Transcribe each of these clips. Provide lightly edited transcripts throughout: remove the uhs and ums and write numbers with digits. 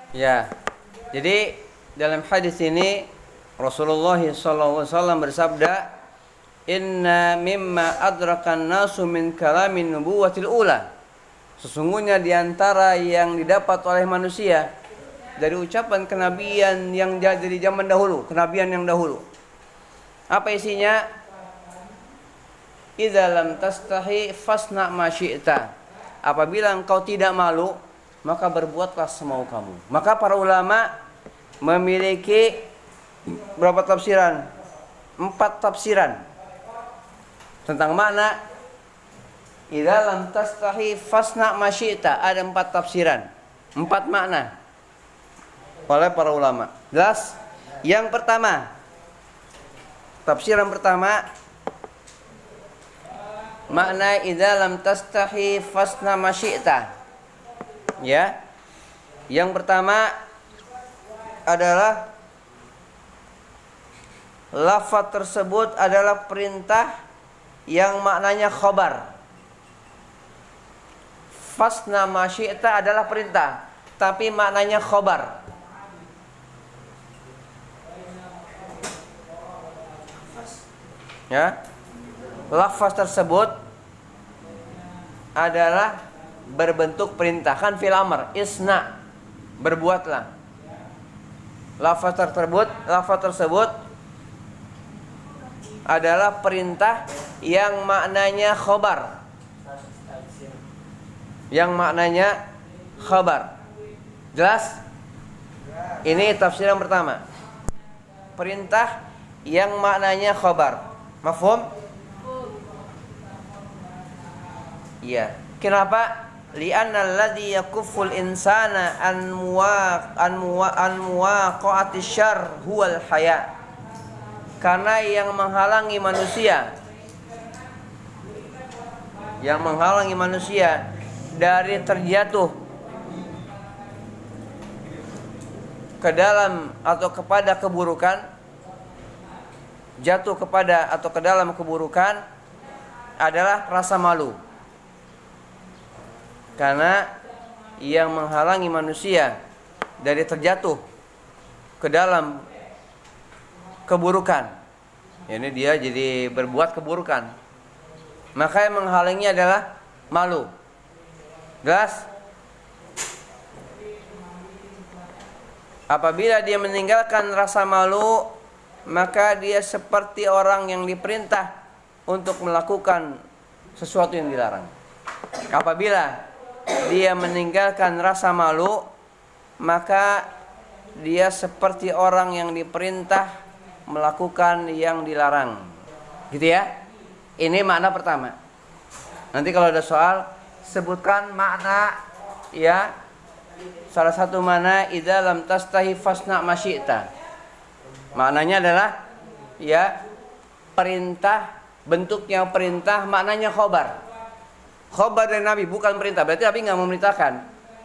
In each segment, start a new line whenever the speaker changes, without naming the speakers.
Ya. Jadi dalam hadis ini Rasulullah SAW bersabda, "Inna mimma adrakan nasu min kalamin nubuwatil ula." Sesungguhnya diantara yang didapat oleh manusia dari ucapan kenabian yang dari zaman dahulu, kenabian yang dahulu. Apa isinya? Idza lam tastahi fasna ma syi'ta. Apabila engkau tidak malu, maka berbuatlah semau kamu. Maka para ulama memiliki berapa tafsiran? 4 tafsiran tentang makna idza lam tastahi fasna ma syi'ta. Ada 4 tafsiran, 4 makna oleh para ulama. Jelas? Yang pertama, tafsiran pertama, makna idza lam tastahi fasna ma syi'ta. Ya. Yang pertama adalah lafaz tersebut adalah perintah yang maknanya khabar. Fasna ma syi'ta adalah perintah, tapi maknanya khabar. Ya. Lafaz tersebut adalah berbentuk perintah, kan fil amr, isna, berbuatlah. Lafaz tersebut adalah perintah yang maknanya khabar. Yang maknanya khabar. Jelas? Ini tafsir yang pertama. Perintah yang maknanya khabar. Mafhum? Iya. Kenapa? Li'anna alladhi yakufful insana an muwaqa'ati syarr huwal haya. Karena yang menghalangi manusia dari terjatuh ke dalam atau kepada keburukan, jatuh kepada atau ke dalam keburukan adalah rasa malu. Karena yang menghalangi manusia dari terjatuh ke dalam keburukan, ini dia jadi berbuat keburukan, maka yang menghalanginya adalah malu. Jelas? Apabila dia meninggalkan rasa malu, maka dia seperti orang yang diperintah untuk melakukan sesuatu yang dilarang. Apabila dia meninggalkan rasa malu, maka dia seperti orang yang diperintah melakukan yang dilarang. Gitu ya. Ini makna pertama. Nanti kalau ada soal, sebutkan makna, ya. Salah satu makna idza lam tastahi fasna ma syi'ta. Maknanya adalah, ya, perintah, bentuknya perintah, maknanya khobar. Khobar dari Nabi, bukan perintah. Berarti Nabi nggak memerintahkan,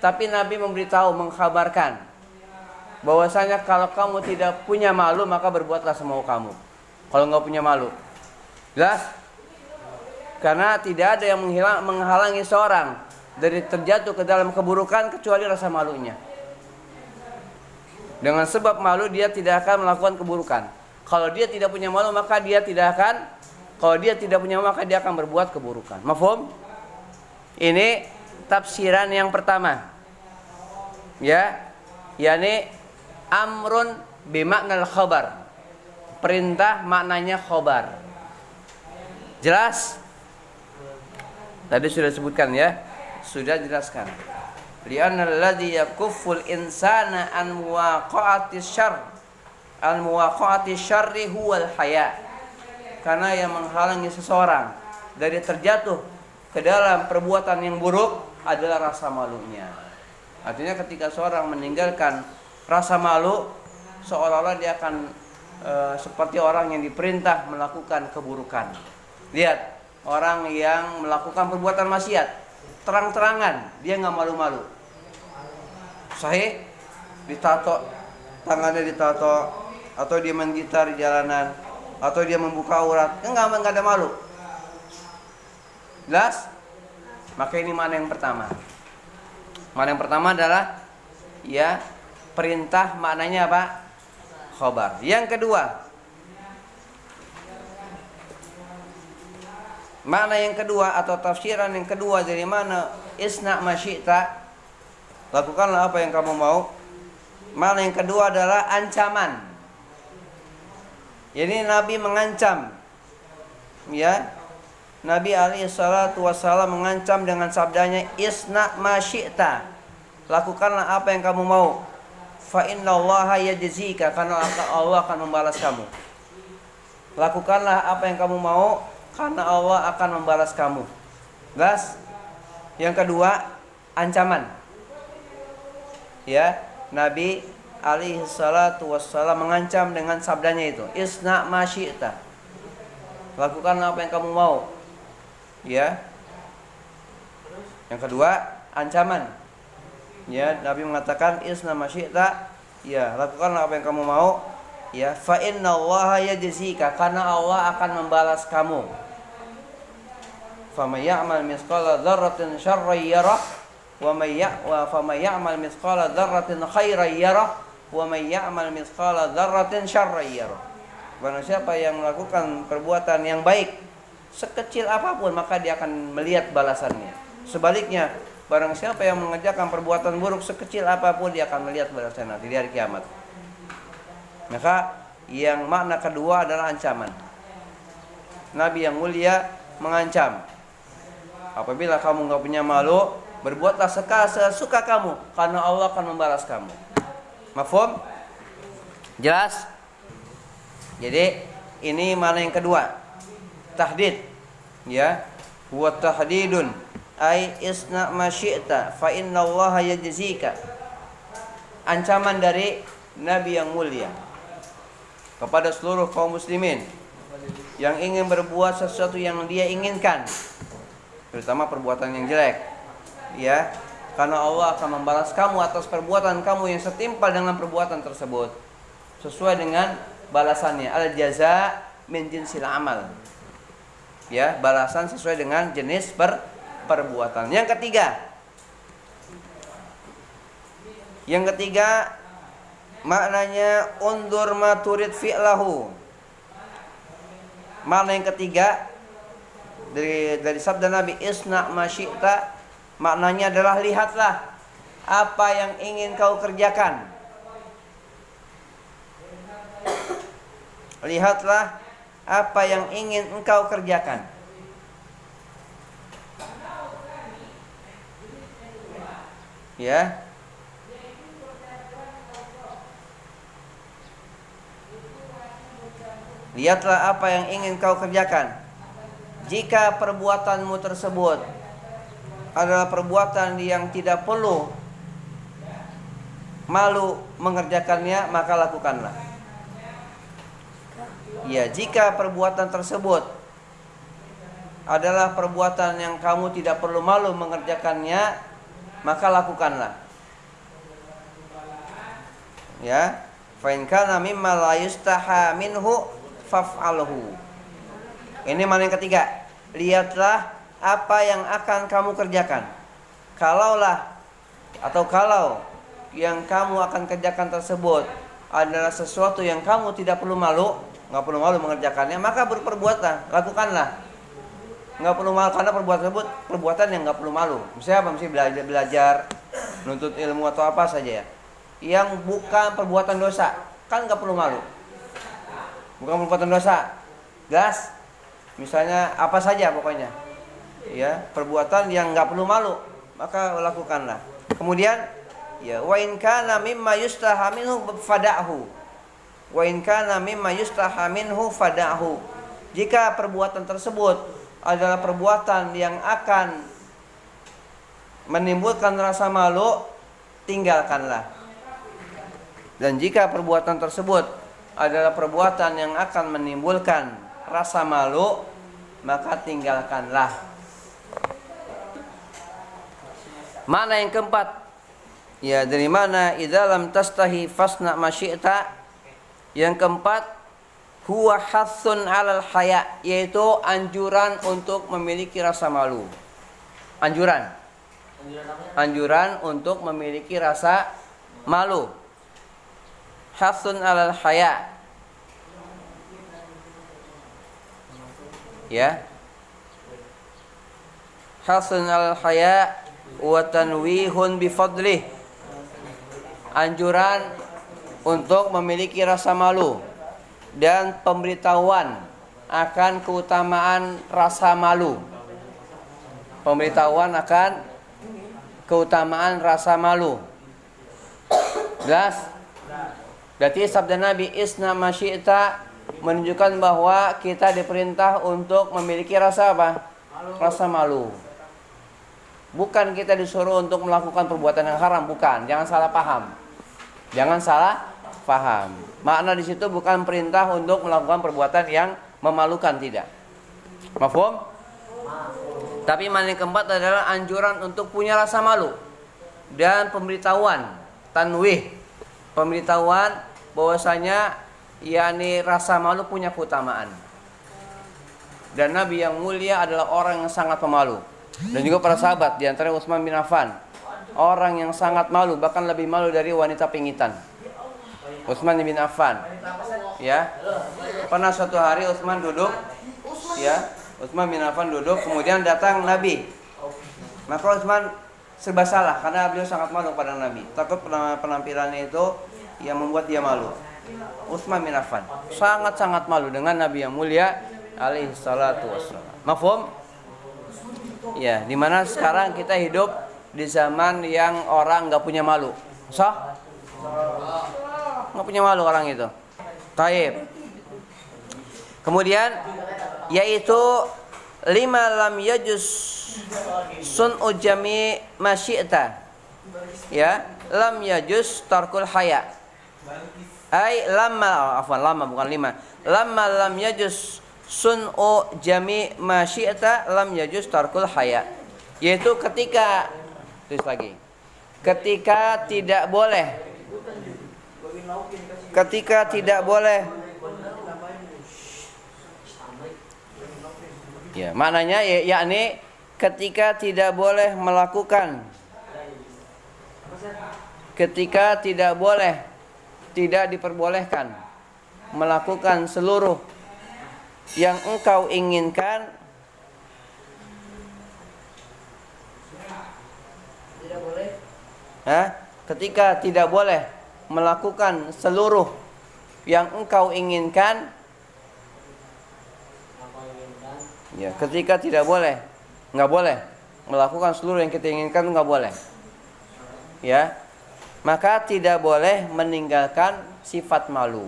tapi Nabi memberitahu, mengkhabarkan bahwasanya kalau kamu tidak punya malu, maka berbuatlah semau kamu. Kalau nggak punya malu, jelas? Karena tidak ada yang menghalangi seorang dari terjatuh ke dalam keburukan kecuali rasa malunya. Dengan sebab malu dia tidak akan melakukan keburukan. Kalau dia tidak punya malu, maka dia tidak akan. Kalau dia tidak punya malu, maka dia akan berbuat keburukan. Mafhum? Ini tafsiran yang pertama. Ya, yakni amrun bimaknal khabar. Perintah maknanya khabar. Jelas? Tadi sudah sebutkan, ya. Sudah jelaskan. Li'anna alladhi yakufful insana an muwaqa'ati syarri huwal haya. Karena yang menghalangi seseorang dari terjatuh ke dalam perbuatan yang buruk adalah rasa malunya. Artinya ketika seorang meninggalkan rasa malu, seolah-olah dia akan seperti orang yang diperintah melakukan keburukan. Lihat, orang yang melakukan perbuatan maksiat terang-terangan, dia nggak malu-malu. Sahih, ditato, tangannya ditato, atau dia main gitar di jalanan, atau dia membuka aurat, nggak ada malu. Jelas? Maka ini mana yang pertama? Mana yang pertama adalah, ya, perintah maknanya apa? Khabar. Yang kedua, makna yang kedua atau tafsiran yang kedua dari mana isna ma syi'ta, lakukanlah apa yang kamu mau. Makna yang kedua adalah ancaman. Jadi Nabi mengancam, ya, Nabi alaihi salatu wassalam mengancam dengan sabdanya isna ma syi'ta, lakukanlah apa yang kamu mau. Fa innallaha yajzika, karena Allah akan membalas kamu. Lakukanlah apa yang kamu mau, karena Allah akan membalas kamu. Jelas? Yang kedua, ancaman. Ya, Nabi alaihi salatu wassalam mengancam dengan sabdanya itu, isna ma syi'ta. Lakukanlah apa yang kamu mau. Ya. Yang kedua, ancaman. Ya, Nabi mengatakan isna ma syi'ta, ya, lakukanlah apa yang kamu mau. Ya, fa innallaha yajzika, karena Allah akan membalas kamu. Faman ya'mal mithqala dzarratin syarran yarah wa may ya'mal mithqala dzarratin khairan yarah wa may ya'mal mithqala dzarratin syarran yarah. Barang siapa yang melakukan perbuatan yang baik sekecil apapun, maka dia akan melihat balasannya. Sebaliknya, barang siapa yang mengerjakan perbuatan buruk sekecil apapun, dia akan melihat balasannya nanti di hari kiamat. Maka yang makna kedua adalah ancaman. Nabi yang mulia mengancam, apabila kamu nggak punya malu, berbuatlah sesuka kamu, karena Allah akan membalas kamu. Mafhum? Jelas? Jadi ini makna yang kedua, tahdid. Ya, huwa tahdidun ay isna ma syi'ta fa innallaha yajzika. Ancaman dari Nabi yang mulia kepada seluruh kaum muslimin yang ingin berbuat sesuatu yang dia inginkan, terutama perbuatan yang jelek, ya, karena Allah akan membalas kamu atas perbuatan kamu yang setimpal dengan perbuatan tersebut, sesuai dengan balasannya. Al jaza min jinsil amal, ya, balasan sesuai dengan jenis perbuatan. Yang ketiga maknanya undur ma turid fi'lahu. Makna yang ketiga dari sabda Nabi isna ma syi'ta, maknanya adalah lihatlah apa yang ingin kau kerjakan. Lihatlah apa yang ingin engkau kerjakan. Ya. Lihatlah apa yang ingin kau kerjakan. Jika perbuatanmu tersebut adalah perbuatan yang tidak perlu malu mengerjakannya, maka lakukanlah. Ya, jika perbuatan tersebut adalah perbuatan yang kamu tidak perlu malu mengerjakannya, maka lakukanlah. Ya, fa in kana mimma la yustaha minhu faf'alhu. Ini makna yang ketiga. Lihatlah apa yang akan kamu kerjakan. Kalau yang kamu akan kerjakan tersebut adalah sesuatu yang kamu tidak perlu malu, nggak perlu malu mengerjakannya, maka berperbuatlah, lakukanlah. Nggak perlu malu, karena perbuatan tersebut perbuatan yang nggak perlu malu. Misalnya apa? Misalnya belajar, nuntut ilmu atau apa saja ya, yang bukan perbuatan dosa, kan nggak perlu malu. Bukan perbuatan dosa, gas. Misalnya apa saja pokoknya, ya, perbuatan yang nggak perlu malu, maka lakukanlah. Kemudian, ya, wa in kana mimma yustaha minhu fada'hu. Wa in kana mimma yustaha minhu fada'hu. Jika perbuatan tersebut adalah perbuatan yang akan menimbulkan rasa malu, tinggalkanlah. Dan jika perbuatan tersebut adalah perbuatan yang akan menimbulkan rasa malu, maka tinggalkanlah. Makna yang keempat, ya, dari mana idza lam tastahi fasna ma syi'ta. Yang keempat, huwa hassun 'alal haya, yaitu anjuran untuk memiliki rasa malu. Anjuran untuk memiliki rasa malu. hasun alal haya. Ya. Hasun alal haya wa tanwihun bi fadlih. Anjuran untuk memiliki rasa malu dan pemberitahuan akan keutamaan rasa malu. Pemberitahuan akan keutamaan rasa malu. Jelas? Berarti sabda Nabi isna ma syi'ta menunjukkan bahwa kita diperintah untuk memiliki rasa apa? Rasa malu. Bukan kita disuruh untuk melakukan perbuatan yang haram, bukan. Jangan salah paham. Jangan salah paham. Makna di situ bukan perintah untuk melakukan perbuatan yang memalukan, tidak. Mafhum? Tapi makna yang keempat adalah anjuran untuk punya rasa malu dan pemberitahuan, tanwih, pemberitahuan bahwasanya yakni rasa malu punya keutamaan. Dan Nabi yang mulia adalah orang yang sangat pemalu. Dan juga para sahabat, di antara Utsman bin Affan, orang yang sangat malu, bahkan lebih malu dari wanita pingitan. Utsman bin Affan, ya. Pernah suatu hari Utsman duduk, ya. Utsman bin Affan duduk, kemudian datang Nabi. Maka Utsman serba salah karena beliau sangat malu pada Nabi. Takut penampilannya itu yang membuat dia malu. Utsman bin Affan sangat-sangat malu dengan Nabi yang mulia alaihi salatu wassalam. Mafhum? Ya, dimana sekarang kita hidup di zaman yang orang nggak punya malu. Sah? Nggak punya malu orang itu. Taib. Kemudian yaitu 5 lam yajuz sun'u jami masyi'ta. Ya, lam yajuz tarkul haya. Ai lama bukan 5. Lama lam yajuz sun'u jami masyi'ta lam yajuz tarkul haya. Yaitu ketika tidak boleh ya, maknanya yakni ketika tidak boleh melakukan, ketika tidak diperbolehkan melakukan seluruh yang engkau inginkan, ketika tidak boleh melakukan seluruh yang engkau inginkan, ya, ketika nggak boleh melakukan seluruh yang kita inginkan, nggak boleh, ya, maka tidak boleh meninggalkan sifat malu,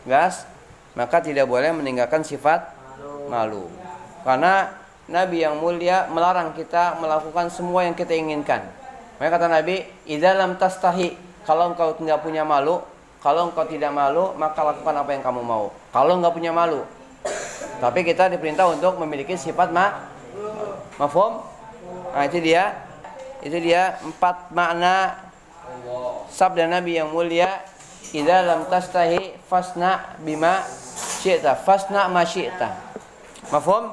guys. Maka tidak boleh meninggalkan sifat malu, karena Nabi yang mulia melarang kita melakukan semua yang kita inginkan. Maka kata Nabi, idza lam tastahi, kalau engkau tidak punya malu, kalau engkau tidak malu, maka lakukan apa yang kamu mau. Kalau enggak punya malu, tapi kita diperintah untuk memiliki sifat mafhum. Nah, itu dia 4 makna sabda Nabi yang mulia, idza lam tastahi fasna bima syi'ta, fasna ma syi'ta. Mafhum?